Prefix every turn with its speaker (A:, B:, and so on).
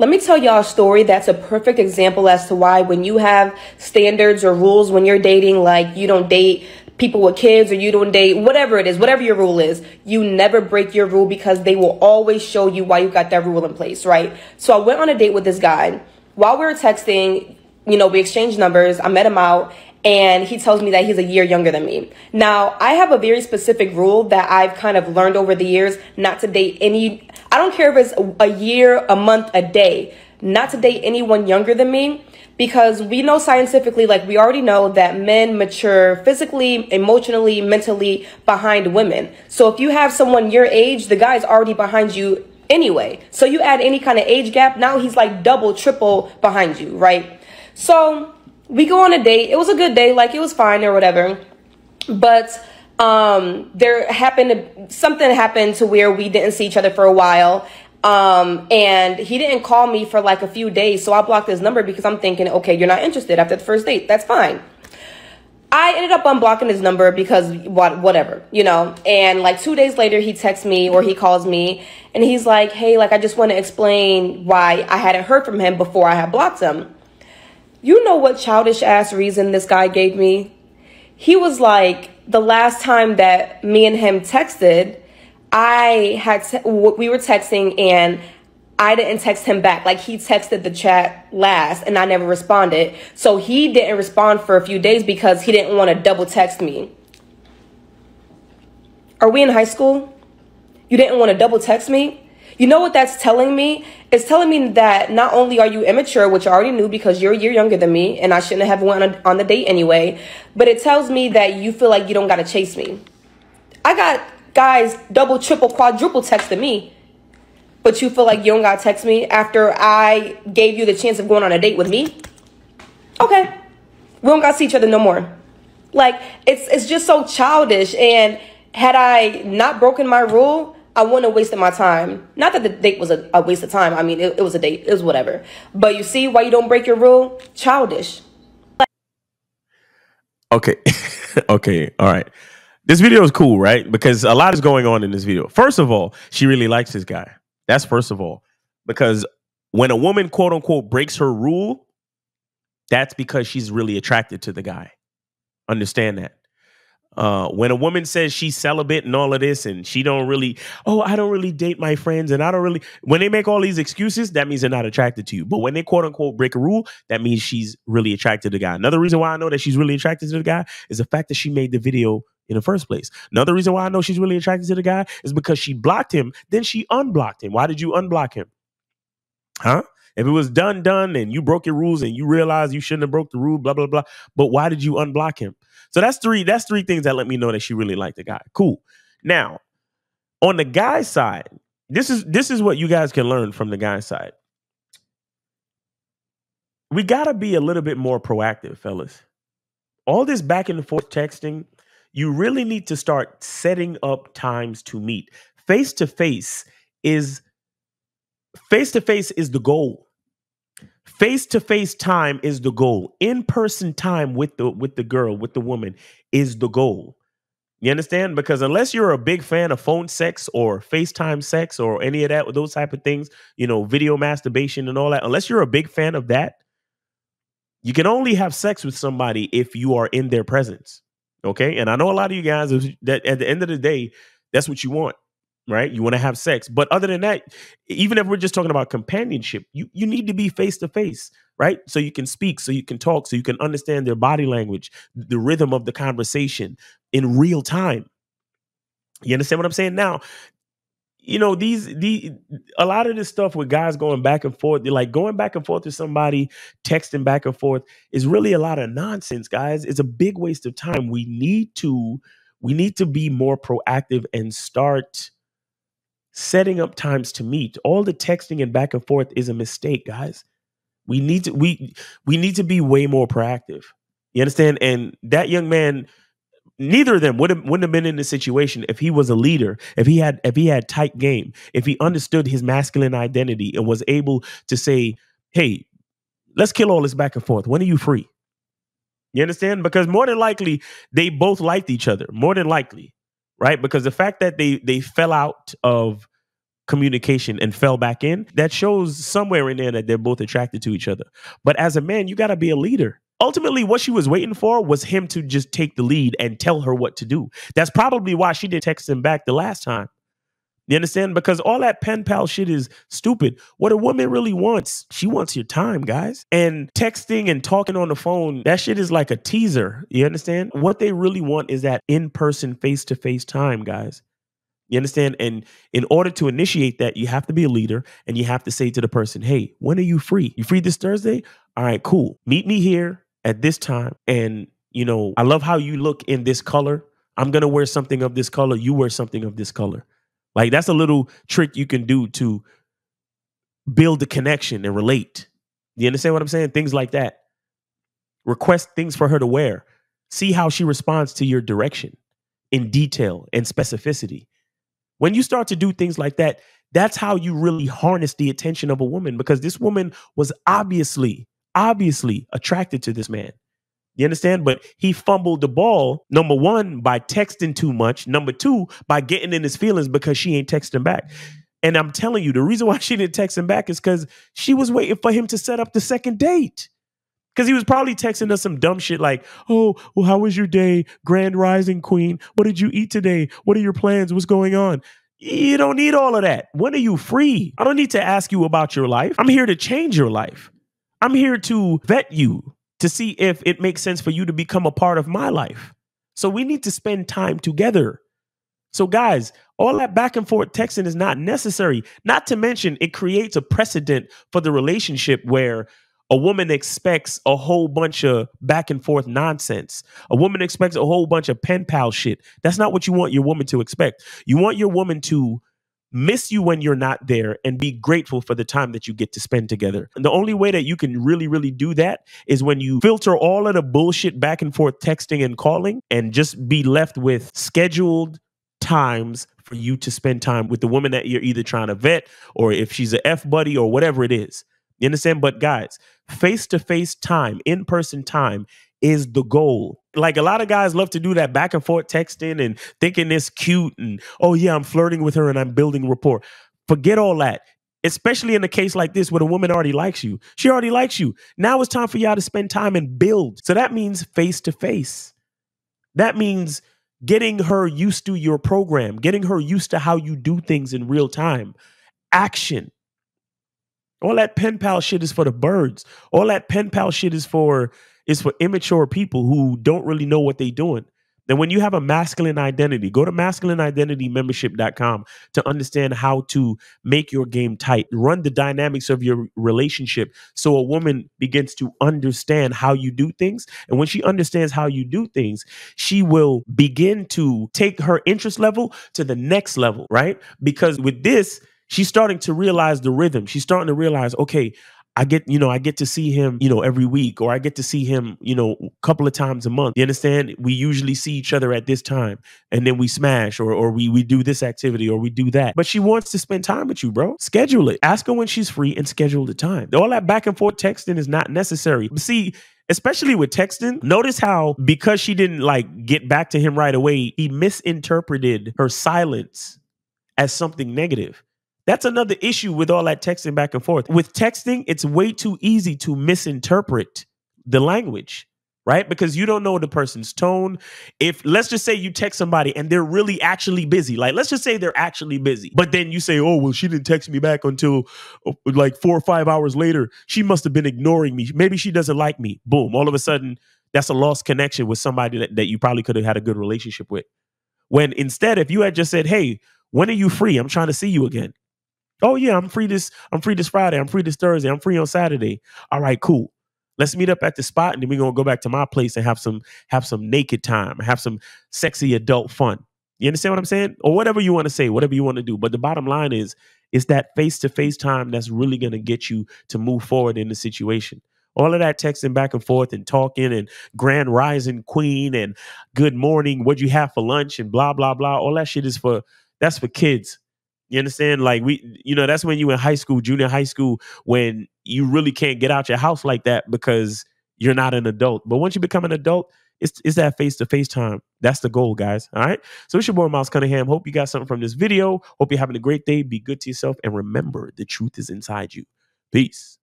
A: Let me tell y'all a story that's a perfect example as to why when you have standards or rules when you're dating, like you don't date people with kids or you don't date whatever it is, whatever your rule is, you never break your rule because they will always show you why you got that rule in place, right? So I went on a date with this guy. While we were texting, we exchanged numbers. I met him out and he tells me that he's a year younger than me. Now, I have a very specific rule that I've kind of learned over the years not to date I don't care if it's a year, a month, a day, not to date anyone younger than me, because we know scientifically, like we already know that men mature physically, emotionally, mentally behind women. So if you have someone your age, the guy's already behind you anyway. So you add any kind of age gap, now he's like double, triple behind you, right? So we go on a date. It was a good day, like it was fine or whatever. But something happened to where we didn't see each other for a while. And he didn't call me for like a few days. So I blocked his number because I'm thinking, okay, you're not interested after the first date. That's fine. I ended up unblocking his number because whatever, and like 2 days later, he texts me or he calls me and he's like, hey, like, I just want to explain why I hadn't heard from him before I had blocked him. You know what childish ass reason this guy gave me? He was like, the last time that me and him texted, we were texting and I didn't text him back. Like he texted the chat last and I never responded. So he didn't respond for a few days because he didn't want to double text me. Are we in high school? You didn't want to double text me? You know what that's telling me? It's telling me that not only are you immature, which I already knew because you're a year younger than me and I shouldn't have went on the date anyway, but it tells me that you feel like you don't got to chase me. I got guys double, triple, quadruple texting me, but you feel like you don't got to text me after I gave you the chance of going on a date with me? Okay. We don't got to see each other no more. Like, it's just so childish. And had I not broken my rule, I wouldn't have wasted my time. Not that the date was a waste of time. I mean, it was a date. It was whatever. But you see why you don't break your rule? Childish.
B: Okay. Okay. All right. This video is cool, right? Because a lot is going on in this video. First of all, she really likes this guy. That's first of all. Because when a woman, quote unquote, breaks her rule, that's because she's really attracted to the guy. Understand that. When a woman says she's celibate and all of this and she don't really, I don't really date my friends and I don't really, when they make all these excuses, that means they're not attracted to you. But when they quote unquote break a rule, that means she's really attracted to the guy. Another reason why I know that she's really attracted to the guy is the fact that she made the video in the first place. Another reason why I know she's really attracted to the guy is because she blocked him, then she unblocked him. Why did you unblock him? Huh? If it was done, and you broke your rules and you realized you shouldn't have broke the rule, blah, blah, blah. But why did you unblock him? So that's three things that let me know that she really liked the guy. Cool. Now, on the guy's side, this is what you guys can learn from the guy's side. We got to be a little bit more proactive, fellas. All this back and forth texting, you really need to start setting up times to meet. Face to face is the goal. Face-to-face time is the goal. In-person time with the girl, with the woman is the goal. You understand? Because unless you're a big fan of phone sex or FaceTime sex or any of that, those type of things, video masturbation and all that, unless you're a big fan of that, you can only have sex with somebody if you are in their presence. Okay? And I know a lot of you guys, that at the end of the day, that's what you want. Right? You want to have sex. But other than that, even if we're just talking about companionship, you need to be face to face, right? So you can speak, so you can talk, so you can understand their body language, the rhythm of the conversation in real time. You understand what I'm saying? Now, a lot of this stuff with guys going back and forth, like going back and forth with somebody, texting back and forth is really a lot of nonsense, guys. It's a big waste of time. We need to be more proactive and start setting up times to meet. All the texting and back and forth is a mistake, guys. We need to be way more proactive. You understand? And that young man, neither of them wouldn't have been in this situation if he was a leader, if he had tight game, if he understood his masculine identity and was able to say, hey, let's kill all this back and forth. When are you free? You understand? Because more than likely, they both liked each other. More than likely. Right? Because the fact that they fell out of communication and fell back in, that shows somewhere in there that they're both attracted to each other. But as a man, you got to be a leader. Ultimately, what she was waiting for was him to just take the lead and tell her what to do. That's probably why she didn't text him back the last time. You understand? Because all that pen pal shit is stupid. What a woman really wants, she wants your time, guys. And texting and talking on the phone, that shit is like a teaser. You understand? What they really want is that in-person, face-to-face time, guys. You understand? And in order to initiate that, you have to be a leader and you have to say to the person, hey, when are you free? You free this Thursday? All right, cool. Meet me here at this time. And, you know, I love how you look in this color. I'm going to wear something of this color. You wear something of this color. Like, that's a little trick you can do to build the connection and relate. You understand what I'm saying? Things like that. Request things for her to wear. See how she responds to your direction in detail and specificity. When you start to do things like that, that's how you really harness the attention of a woman, because this woman was obviously attracted to this man. You understand? But he fumbled the ball, number one, by texting too much. Number two, by getting in his feelings because she ain't texting back. And I'm telling you, the reason why she didn't text him back is because she was waiting for him to set up the second date. Because he was probably texting us some dumb shit like, oh, well, how was your day? Grand Rising Queen. What did you eat today? What are your plans? What's going on? You don't need all of that. When are you free? I don't need to ask you about your life. I'm here to change your life. I'm here to vet you, to see if it makes sense for you to become a part of my life. So we need to spend time together. So guys, all that back and forth texting is not necessary. Not to mention, it creates a precedent for the relationship where a woman expects a whole bunch of back and forth nonsense. A woman expects a whole bunch of pen pal shit. That's not what you want your woman to expect. You want your woman to miss you when you're not there and be grateful for the time that you get to spend together. And the only way that you can really, really do that is when you filter all of the bullshit back and forth texting and calling and just be left with scheduled times for you to spend time with the woman that you're either trying to vet, or if she's a F buddy or whatever it is. You understand? But guys, face-to-face time, in-person time is the goal. Like, a lot of guys love to do that back and forth texting and thinking it's cute and, oh yeah, I'm flirting with her and I'm building rapport. Forget all that. Especially in a case like this where the woman already likes you. She already likes you. Now it's time for y'all to spend time and build. So that means face-to-face. That means getting her used to your program, getting her used to how you do things in real time. Action. All that pen pal shit is for the birds. All that pen pal shit is for immature people who don't really know what they're doing. Then when you have a masculine identity, go to masculineidentitymembership.com to understand how to make your game tight, run the dynamics of your relationship so a woman begins to understand how you do things. And when she understands how you do things, she will begin to take her interest level to the next level, right? Because with this, she's starting to realize the rhythm. She's starting to realize, okay, I get to see him, every week, or I get to see him, a couple of times a month. You understand? We usually see each other at this time, and then we smash, or we do this activity, or we do that. But she wants to spend time with you, bro. Schedule it. Ask her when she's free and schedule the time. All that back and forth texting is not necessary. But see, especially with texting, notice how, because she didn't get back to him right away, he misinterpreted her silence as something negative. That's another issue with all that texting back and forth. With texting, it's way too easy to misinterpret the language, right? Because you don't know the person's tone. If, let's just say you text somebody and they're really actually busy. Like, let's just say they're actually busy. But then you say, oh, well, she didn't text me back until 4 or 5 hours later. She must have been ignoring me. Maybe she doesn't like me. Boom. All of a sudden, that's a lost connection with somebody that you probably could have had a good relationship with. When instead, if you had just said, hey, when are you free? I'm trying to see you again. Oh yeah, I'm free this Friday. I'm free this Thursday. I'm free on Saturday. All right, cool. Let's meet up at the spot, and then we're gonna go back to my place and have some naked time, have some sexy adult fun. You understand what I'm saying? Or whatever you want to say, whatever you want to do. But the bottom line is, it's that face-to-face time that's really gonna get you to move forward in the situation. All of that texting back and forth and talking and Grand Rising Queen and good morning, what'd you have for lunch and blah, blah, blah. All that shit is that's for kids. You understand? Like, that's when you in high school, junior high school, when you really can't get out your house like that because you're not an adult. But once you become an adult, It's that face-to-face time. That's the goal, guys. All right. So it's your boy Miles Cunningham. Hope you got something from this video. Hope you're having a great day. Be good to yourself. And remember, the truth is inside you. Peace.